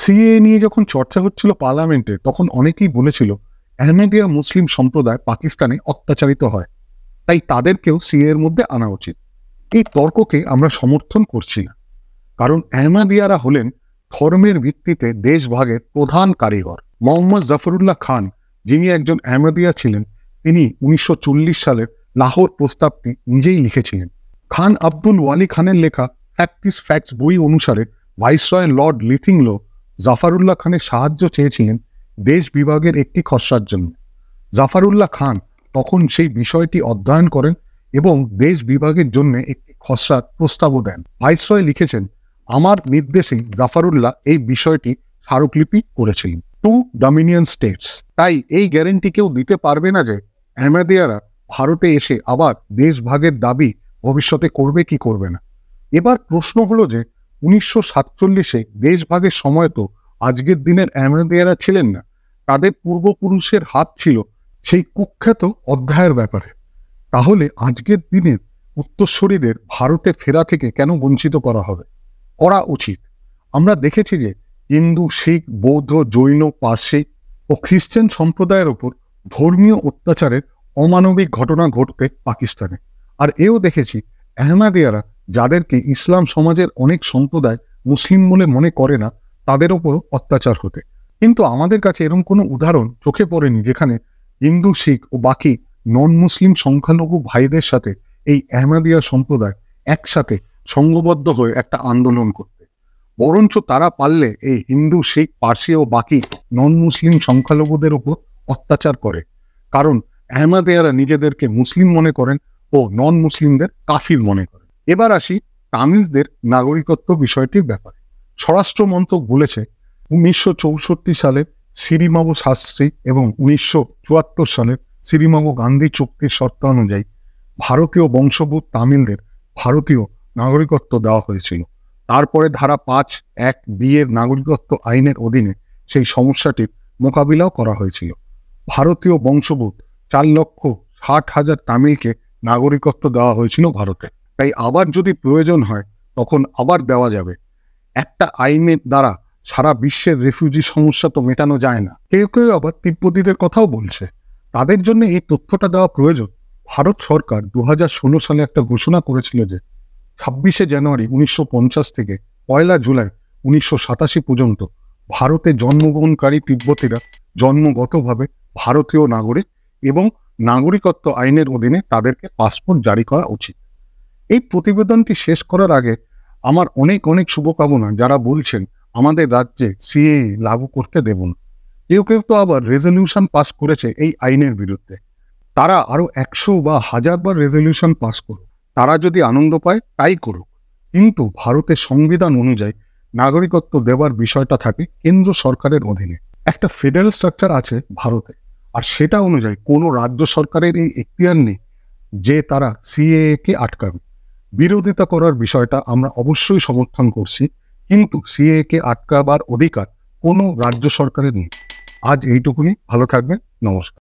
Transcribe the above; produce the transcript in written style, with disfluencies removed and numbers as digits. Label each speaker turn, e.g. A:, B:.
A: CAA নিয়ে যখন চর্চা হচ্ছিল পার্লামেন্টে, তখন অনেকেই বলেছিল আহমেদিয়া মুসলিম সম্প্রদায় পাকিস্তানে অত্যাচারিত হয়, তাই তাদেরকেও সিএএ এর মধ্যে আনা উচিত। এই তর্ককে আমরা সমর্থন করছি না, কারণ আহমেদিয়ারা হলেন ধর্মের ভিত্তিতে দেশভাগের প্রধান কারিগর। মোহাম্মদ জাফরুল্লাহ খান, যিনি একজন আহমেদিয়া ছিলেন, তিনি 1940 সালের লাহোর প্রস্তাবটি নিজেই লিখেছিলেন। খান আব্দুল ওয়ালি খানের লেখা ফ্যাক্টস বই অনুসারে ভাইসরয় লর্ড লিথিংলো জাফরুল্লাহ খানের সাহায্য চেয়েছিলেন দেশ বিভাগের একটি খসড়ার জন্য। জাফরুল্লাহ খান তখন সেই বিষয়টি অধ্যয়ন করেন এবং দেশ বিভাগের জন্য একটি খসড়ার প্রস্তাবও দেন। ভাইসরয় লিখেছেন, আমার নির্দেশেই জাফরুল্লাহ এই বিষয়টি স্মারকলিপি করেছিলেন। 2 ডমিনিয়ন স্টেটস। তাই এই গ্যারেন্টি কেউ দিতে পারবে না যে আহমেদিয়ারা ভারতে এসে আবার দেশ ভাগের দাবি ভবিষ্যতে করবে কি করবে না। এবার প্রশ্ন হলো যে 1947-এ দেশ ভাগের সময় তো আজকের দিনের আহমেদিয়ারা ছিলেন না, তাদের পূর্বপুরুষের হাত ছিল সেই কুখ্যাত অধ্যায়ের ব্যাপারে। তাহলে আজকের দিনের উত্তরসূরিদের ভারতে ফেরা থেকে কেন বঞ্চিত করা হবে? করা উচিত। আমরা দেখেছি যে হিন্দু, শিখ, বৌদ্ধ, জৈন, পার্সি ও খ্রিস্টান সম্প্রদায়ের ওপর ধর্মীয় অত্যাচারের অমানবিক ঘটনা ঘটতে পাকিস্তানে। আর এও দেখেছি আহমেদিয়ারা, যাদেরকে ইসলাম সমাজের অনেক সম্প্রদায় মুসলিম বলে মনে করে না, তাদের ওপর অত্যাচার হতে। কিন্তু আমাদের কাছে এরকম কোনো উদাহরণ চোখে পড়েনি যেখানে হিন্দু, শিখ ও বাকি নন মুসলিম সংখ্যালঘু ভাইদের সাথে এই আহমেদিয়া সম্প্রদায় একসাথে সংঘবদ্ধ হয়ে একটা আন্দোলন করতে। বরঞ্চ তারা পারলে এই হিন্দু, শিখ, পার্সি ও বাকি নন মুসলিম সংখ্যালঘুদের উপর অত্যাচার করে, কারণ আহমেদিয়ারা নিজেদেরকে মুসলিম মনে করেন ও নন মুসলিমদের কাফির মনে করেন। এবার আসি তামিলদের নাগরিকত্ব বিষয়টির ব্যাপারে। স্বরাষ্ট্র মন্ত্রক বলেছে 1964 সালের শ্রীমাবু শাস্ত্রী এবং 1974 সালের শ্রীমাবু গান্ধী চুক্তির শর্ত অনুযায়ী ভারতীয় বংশোদ্ভূত তামিলদের ভারতীয় নাগরিকত্ব দেওয়া হয়েছিল। তারপরে ধারা 5(1)(b) এর নাগরিকত্ব আইনের অধীনে সেই সমস্যাটির মোকাবিলাও করা হয়েছিল। ভারতীয় বংশোদ্ভূত 4,60,000 তামিলকে নাগরিকত্ব দেওয়া হয়েছিল ভারতে। তাই আবার যদি প্রয়োজন হয় তখন আবার দেওয়া যাবে। একটা আইনের দ্বারা সারা বিশ্বের রেফিউজি সমস্যা তো মেটানো যায় না। কেউ কেউ আবার তিব্বতীদের কথাও বলছে, তাদের জন্য এই তথ্যটা দেওয়া প্রয়োজন। ভারত সরকার 2016 সালে একটা ঘোষণা করেছিল যে 26শে জানুয়ারি 1950 থেকে 1 জুলাই 1987 পর্যন্ত ভারতে জন্মগ্রহণকারী তিব্বতীরা জন্মগতভাবে ভারতীয় নাগরিক এবং নাগরিকত্ব আইনের অধীনে তাদেরকে পাসপোর্ট জারি করা উচিত। এই প্রতিবেদনটি শেষ করার আগে আমার অনেক শুভকামনা যারা বলছেন আমাদের রাজ্যে সিএএ লাগু করতে দেব না। কেউ কেউ তো আবার রেজলিউশন পাস করেছে এই আইনের বিরুদ্ধে। তারা আরো 100 বা 1000 বার রেজলিউশন পাস করুক, তারা যদি আনন্দ পায় তাই করুক, কিন্তু ভারতের সংবিধান অনুযায়ী নাগরিকত্ব দেওয়ার বিষয়টা থাকে কেন্দ্র সরকারের অধীনে। একটা ফেডারেল স্ট্রাকচার আছে ভারতে, আর সেটা অনুযায়ী কোনো রাজ্য সরকারের এই এখতিয়ার নেই যে তারা সিএএ কে আটকাবে। বিরোধিতা করার বিষয়টা আমরা অবশ্যই সমর্থন করছি, কিন্তু সিএএ কে আটকাবার অধিকার কোনো রাজ্য সরকারের নেই। আজ এইটুকুনি। ভালো থাকবেন। নমস্কার।